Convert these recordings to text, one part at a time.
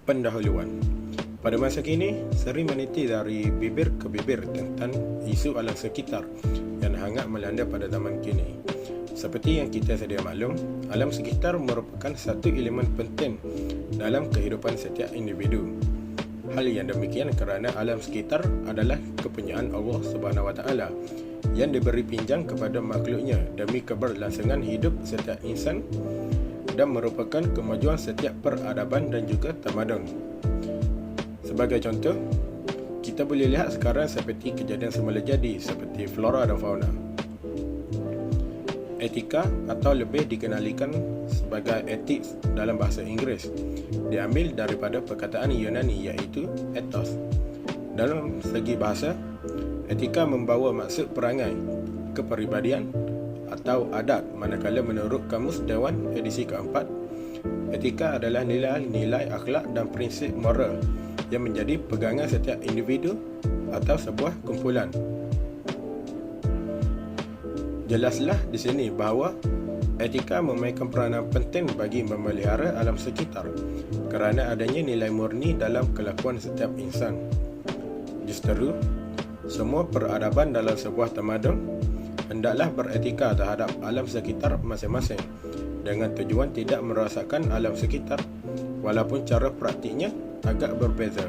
Pendahuluan. Pada masa kini, sering meniti dari bibir ke bibir tentang isu alam sekitar yang hangat melanda pada zaman kini. Seperti yang kita sedia maklum, alam sekitar merupakan satu elemen penting dalam kehidupan setiap individu. Hal yang demikian kerana alam sekitar adalah kepunyaan Allah SWT yang diberi pinjam kepada makhluknya demi keberlangsungan hidup setiap insan dan merupakan kemajuan setiap peradaban dan juga tamadun. Sebagai contoh, kita boleh lihat sekarang seperti kejadian semula jadi seperti flora dan fauna. Etika atau lebih dikenalikan sebagai ethics dalam bahasa Inggeris diambil daripada perkataan Yunani iaitu ethos. Dalam segi bahasa, etika membawa maksud perangai, kepribadian atau adat, manakala menurut Kamus Dewan edisi keempat, etika adalah nilai-nilai akhlak dan prinsip moral yang menjadi pegangan setiap individu atau sebuah kumpulan. Jelaslah di sini bahawa etika memainkan peranan penting bagi memelihara alam sekitar kerana adanya nilai murni dalam kelakuan setiap insan. Justeru, semua peradaban dalam sebuah tamadun hendaklah beretika terhadap alam sekitar masing-masing dengan tujuan tidak merosakkan alam sekitar walaupun cara praktiknya agak berbeza.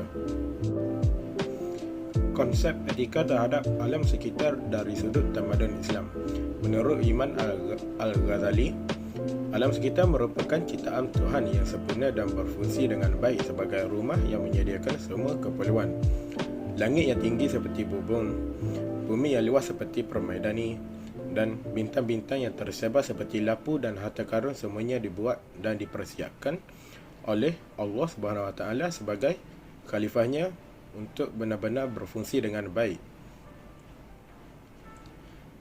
Konsep etika terhadap alam sekitar dari sudut tamadun Islam. Menurut Imam Al-Ghazali, alam sekitar merupakan ciptaan Tuhan yang sempurna dan berfungsi dengan baik sebagai rumah yang menyediakan semua keperluan. Langit yang tinggi seperti bubung, bumi yang luas seperti permaidani, dan bintang-bintang yang tersebar seperti lapu dan harta karun semuanya dibuat dan dipersiapkan oleh Allah SWT sebagai khalifahnya untuk benar-benar berfungsi dengan baik.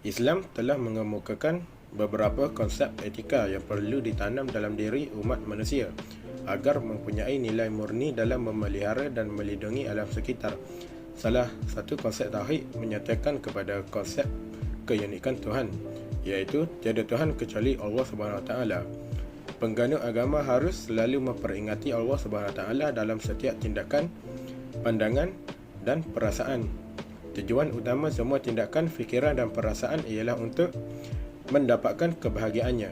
Islam telah mengemukakan beberapa konsep etika yang perlu ditanam dalam diri umat manusia agar mempunyai nilai murni dalam memelihara dan melindungi alam sekitar. Salah satu konsep tauhid menyatakan kepada konsep keunikan Tuhan, iaitu tiada Tuhan kecuali Allah SWT. Pengganut agama harus selalu memperingati Allah SWT dalam setiap tindakan, pandangan dan perasaan. Tujuan utama semua tindakan, fikiran dan perasaan ialah untuk mendapatkan kebahagiaannya.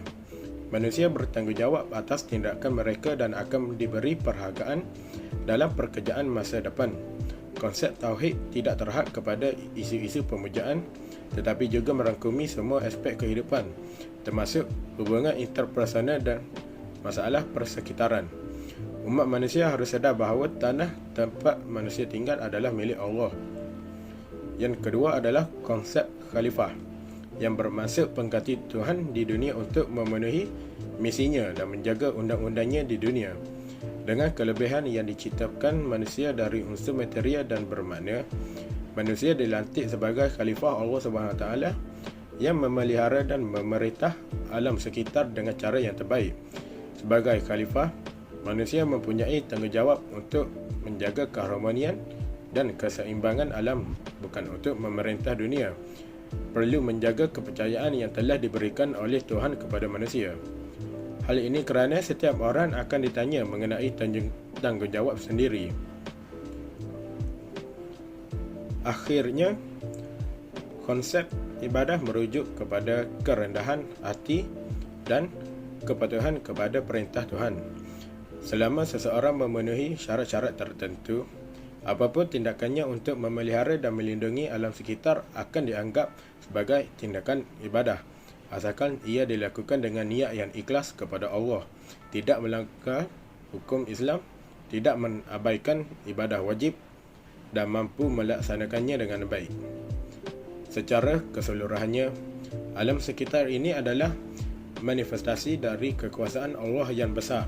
Manusia bertanggungjawab atas tindakan mereka dan akan diberi perhargaan dalam pekerjaan masa depan. Konsep tauhid tidak terhad kepada isu-isu pemujaan tetapi juga merangkumi semua aspek kehidupan termasuk hubungan interpersonal dan masalah persekitaran. Umat manusia harus sedar bahawa tanah tempat manusia tinggal adalah milik Allah. Yang kedua adalah konsep khalifah yang bermaksud pengganti Tuhan di dunia untuk memenuhi misinya dan menjaga undang-undangnya di dunia. Dengan kelebihan yang diciptakan manusia dari unsur material dan bermakna, manusia dilantik sebagai khalifah Allah SWT yang memelihara dan memerintah alam sekitar dengan cara yang terbaik. Sebagai khalifah, manusia mempunyai tanggungjawab untuk menjaga keharmonian dan keseimbangan alam, bukan untuk memerintah dunia. Perlu menjaga kepercayaan yang telah diberikan oleh Tuhan kepada manusia. Hal ini kerana setiap orang akan ditanya mengenai tanggungjawab sendiri. Akhirnya, konsep ibadah merujuk kepada kerendahan hati dan kepatuhan kepada perintah Tuhan. Selama seseorang memenuhi syarat-syarat tertentu, apapun tindakannya untuk memelihara dan melindungi alam sekitar akan dianggap sebagai tindakan ibadah, asalkan ia dilakukan dengan niat yang ikhlas kepada Allah, tidak melanggar hukum Islam, tidak mengabaikan ibadah wajib dan mampu melaksanakannya dengan baik. Secara keseluruhannya, alam sekitar ini adalah manifestasi dari kekuasaan Allah yang besar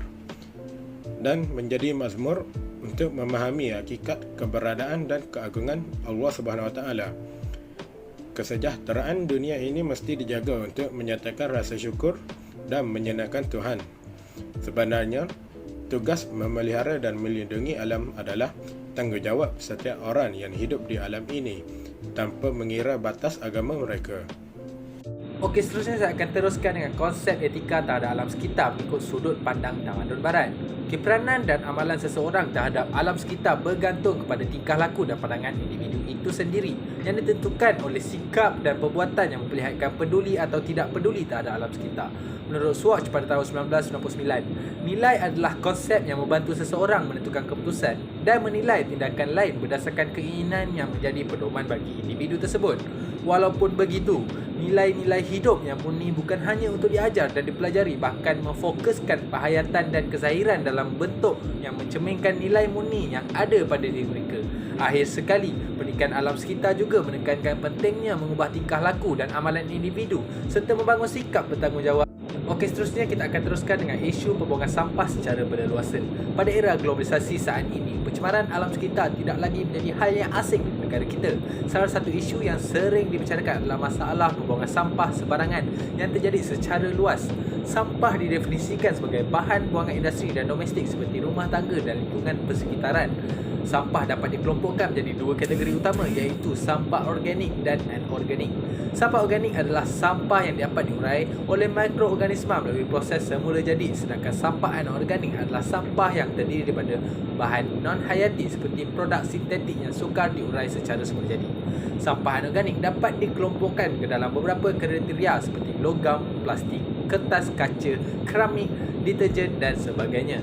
dan menjadi mazmur untuk memahami hakikat keberadaan dan keagungan Allah SWT. Kesejahteraan dunia ini mesti dijaga untuk menyatakan rasa syukur dan menyenangkan Tuhan. Sebenarnya, tugas memelihara dan melindungi alam adalah tanggungjawab setiap orang yang hidup di alam ini tanpa mengira batas agama mereka. Okey, seterusnya saya akan teruskan dengan konsep etika terhadap alam sekitar mengikut sudut pandang tamadun barat. Keperanan dan amalan seseorang terhadap alam sekitar bergantung kepada tingkah laku dan pandangan individu itu sendiri yang ditentukan oleh sikap dan perbuatan yang memperlihatkan peduli atau tidak peduli terhadap alam sekitar. Menurut Swatch pada tahun 1999, nilai adalah konsep yang membantu seseorang menentukan keputusan dan menilai tindakan lain berdasarkan keinginan yang menjadi pedoman bagi individu tersebut. Walaupun begitu, nilai-nilai hidup yang murni bukan hanya untuk diajar dan dipelajari, bahkan memfokuskan penghayatan dan kezahiran dalam bentuk yang mencerminkan nilai murni yang ada pada diri mereka. Akhir sekali, pendidikan alam sekitar juga menekankan pentingnya mengubah tingkah laku dan amalan individu serta membangun sikap bertanggungjawab. Okey, seterusnya kita akan teruskan dengan isu pembuangan sampah secara berleluasa. Pada era globalisasi saat ini, pencemaran alam sekitar tidak lagi menjadi hal yang asing di negara kita. Salah satu isu yang sering dibicarakan adalah masalah pembuangan sampah sembarangan yang terjadi secara luas. Sampah didefinisikan sebagai bahan buangan industri dan domestik seperti rumah tangga dan lingkungan persekitaran. Sampah dapat dikelompokkan menjadi dua kategori utama, iaitu sampah organik dan anorganik. Sampah organik adalah sampah yang dapat diurai oleh mikroorganisma melalui proses semula jadi, sedangkan sampah anorganik adalah sampah yang terdiri daripada bahan non-hayati seperti produk sintetik yang sukar diurai secara semula jadi. Sampah anorganik dapat dikelompokkan ke dalam beberapa kriteria seperti logam, plastik, kertas kaca, keramik, deterjen dan sebagainya.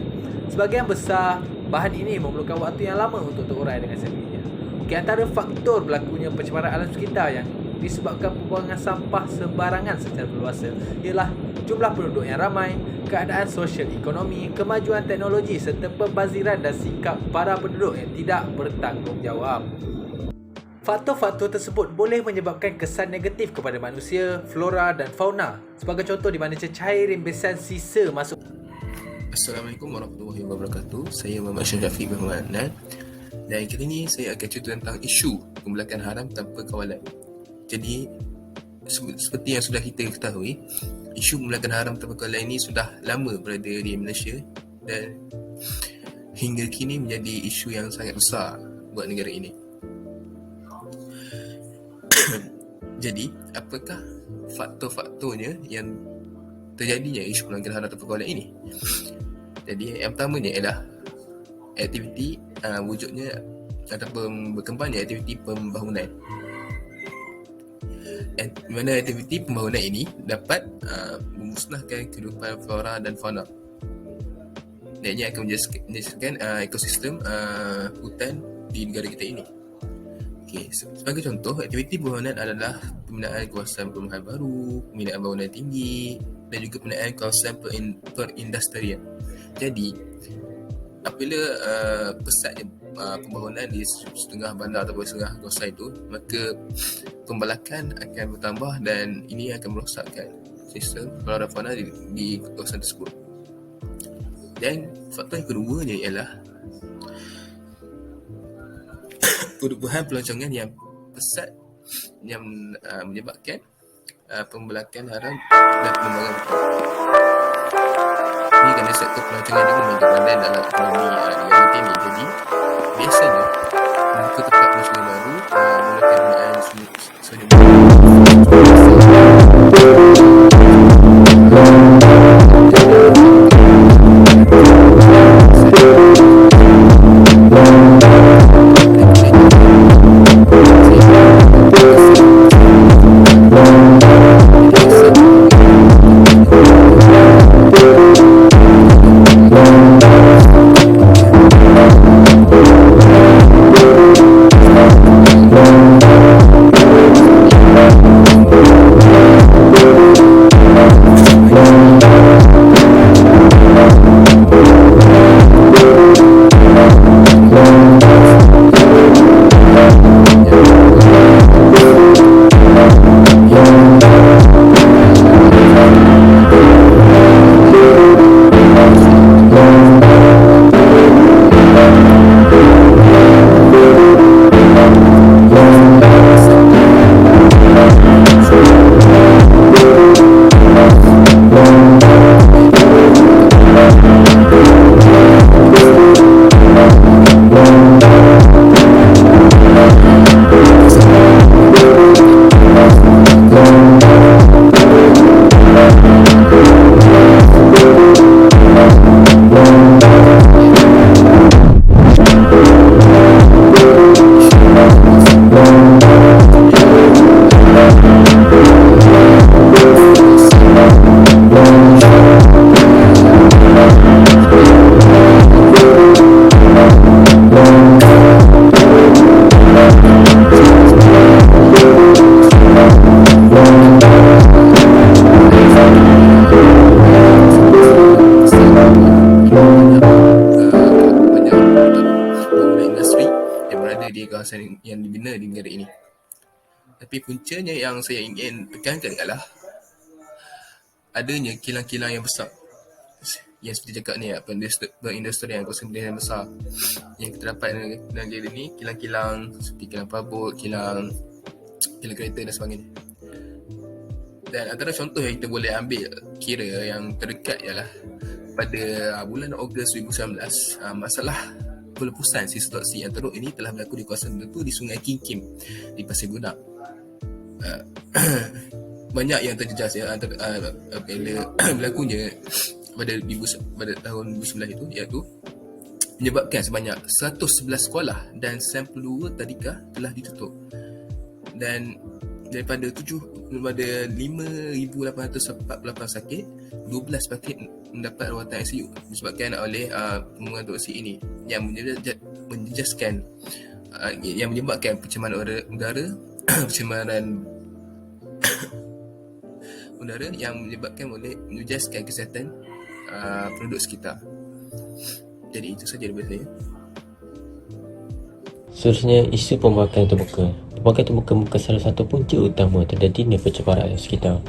Sebahagian besar bahan ini memerlukan waktu yang lama untuk terurai dengan sendirinya. Di antara faktor berlakunya pencemaran alam sekitar yang disebabkan pembuangan sampah sembarangan secara berluasa ialah jumlah penduduk yang ramai, keadaan sosial ekonomi, kemajuan teknologi serta pembaziran dan sikap para penduduk yang tidak bertanggungjawab. Faktor-faktor tersebut boleh menyebabkan kesan negatif kepada manusia, flora dan fauna. Sebagai contoh, di mana cecair rembesan sisa masuk. Assalamualaikum warahmatullahi wabarakatuh. Saya Muhammad Syafiq bin Muhammad dan kali ini saya akan cerita tentang isu pembelakan haram tanpa kawalan. Jadi seperti yang sudah kita ketahui, isu pembelakan haram tanpa kawalan ini sudah lama berada di Malaysia dan hingga kini menjadi isu yang sangat besar buat negara ini. Jadi, apakah faktor-faktornya yang terjadinya isu pembelakan haram tanpa kawalan ini? Jadi yang pertamanya ialah aktiviti wujudnya ataupun berkembangnya aktiviti pembangunan. Di mana aktiviti pembangunan ini dapat memusnahkan kehidupan flora dan fauna. Dan ia akan menjadikan ekosistem hutan di negara kita ini. Okay, sebagai contoh, aktiviti pembangunan adalah pembinaan kawasan perumahan baru, pembinaan bangunan tinggi dan juga pembinaan kawasan perindustrian. Jadi, apabila pesatnya pembangunan di setengah bandar atau setengah kawasan itu, maka pembalakan akan bertambah dan ini akan merosakkan sistem flora dan fauna di kawasan tersebut. Dan faktor yang keduanya ialah perubahan pelancongan yang pesat yang menyebabkan pembelakan haram dan pembangunan. Ini kerana sektor pelancongan ini memiliki peranan dalam ekonomi negara kita ini. Jadi, biasanya membuka tempat pelancongan baru mulakan pembinaan sumber dibina di negara ini. Tapi puncanya yang saya ingin tekankan adalah adanya kilang-kilang yang besar. Yang seperti cakap ni, perindustrian kawasan yang besar yang kita dapat di negara ni, kilang-kilang seperti kilang parabot, kilang kereta dan sebagainya. Dan antara contoh yang kita boleh ambil kira yang terdekat ialah pada bulan Ogos 2019, masalah pelepasan situasi yang teruk ini telah berlaku di kawasan tertentu di Sungai King di Pasir Gunak. Banyak yang terjejas ya bila berlakunya pada tahun 2019 itu, iaitu menyebabkan sebanyak 111 sekolah dan 92 tadika telah ditutup. Dan daripada 5,848 sakit, 12 sakit mendapat rawatan ICU disebabkan oleh pembunuhan toksik ini yang menjejaskan yang menyebabkan pencemaran udara pencemaran udara yang menyebabkan boleh menjejaskan kesihatan penduduk sekitar. Jadi itu saja daripada saya. Seterusnya, isu pembakaran terbuka. Pembakaran terbuka bukan salah satu punca utama terjadinya pencemaran alam sekitar.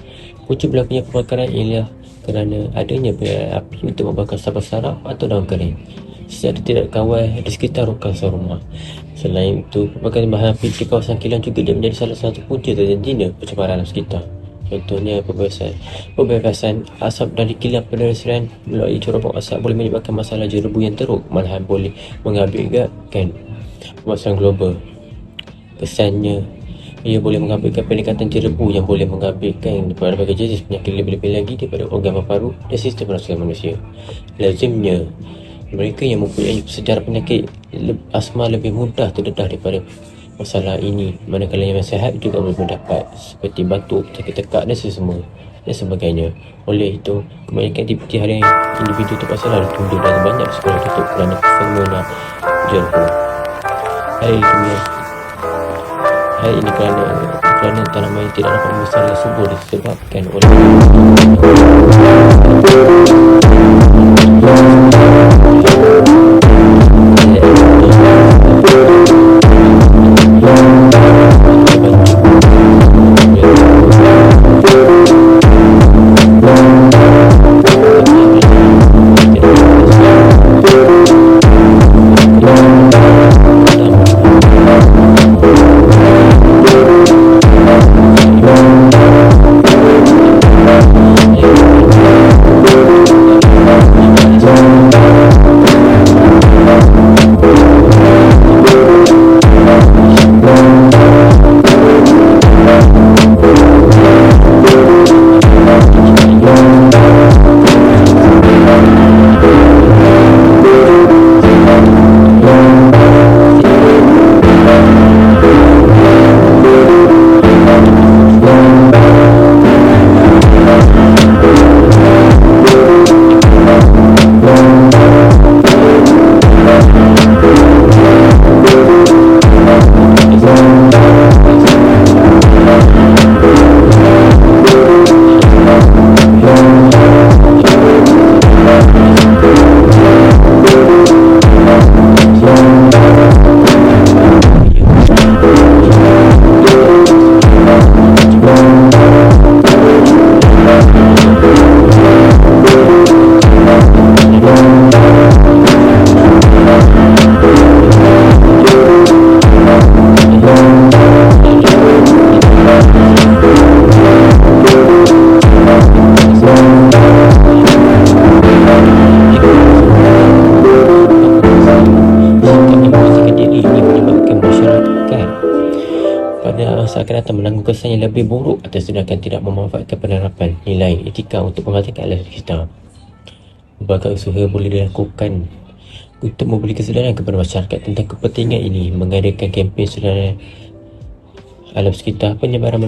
Punca berlakunya pembakaran ialah kerana adanya bara api untuk membakar sampah sarap atau daun kering secara tidak kawal di sekitar kawasan rumah. Selain itu, pembakaran bahan api di kawasan kilang juga menjadi salah satu punca terjadinya pencemaran alam sekitar. Contohnya, pembebasan asap dari kilang penerangan melalui cerobong asap boleh menyebabkan masalah jerebu yang teruk, malahan boleh mengabaikan pemasaran global. Kesannya, ia boleh mengabaikan peningkatan jerebu yang boleh mengabaikan berbagai jenis penyakit lebih-lebih lagi daripada organ paru dan sistem pernafasan manusia. Lazimnya, mereka yang mempunyai sejarah penyakit asma lebih mudah terdedah daripada masalah ini, manakala yang sihat juga boleh mendapat seperti batuk, sakit tekak dan sesama dan sebagainya. Oleh itu, kebanyakan aktiviti harian individu terpaksa lalu tunda dan banyak sekolah tutup kerana fenomena jerebu. Hal ini kerana tanaman yang tidak dapat membesar dan subur disebabkan oleh akan datang menanggung kesan yang lebih buruk atas tindakan tidak memanfaatkan penerapan nilai etika untuk mematikan alam sekitar. Berbagai usaha boleh dilakukan untuk memberi kesedaran kepada masyarakat tentang kepentingan ini, mengadakan kempen sedaran alam sekitar, penyebaran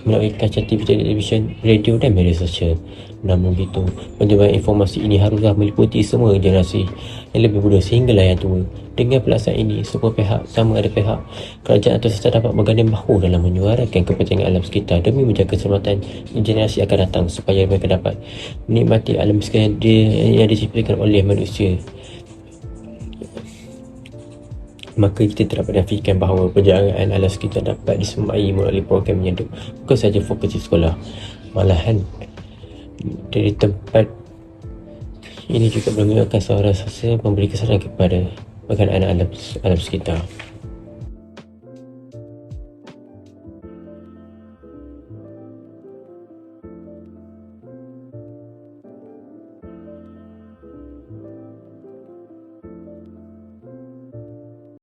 melalui kaca TV, televisyen, radio dan media sosial. Namun begitu, penyebaran informasi ini haruslah meliputi semua generasi yang lebih muda sehinggalah yang tua. Dengan pelaksanaan ini, semua pihak, sama ada pihak kerajaan atau swasta dapat berganding bahu dalam menyuarakan kepentingan alam sekitar demi menjaga keselamatan generasi akan datang supaya mereka dapat menikmati alam sekitar yang diciptakan oleh manusia. maka kita dapat nafikan bahawa penjagaan alam sekitar dapat disemai melalui program yang bukan sahaja fokus di sekolah, malahan dari tempat ini juga mengingatkan seorang rasa memberi kesan kepada anak-anak alam sekitar.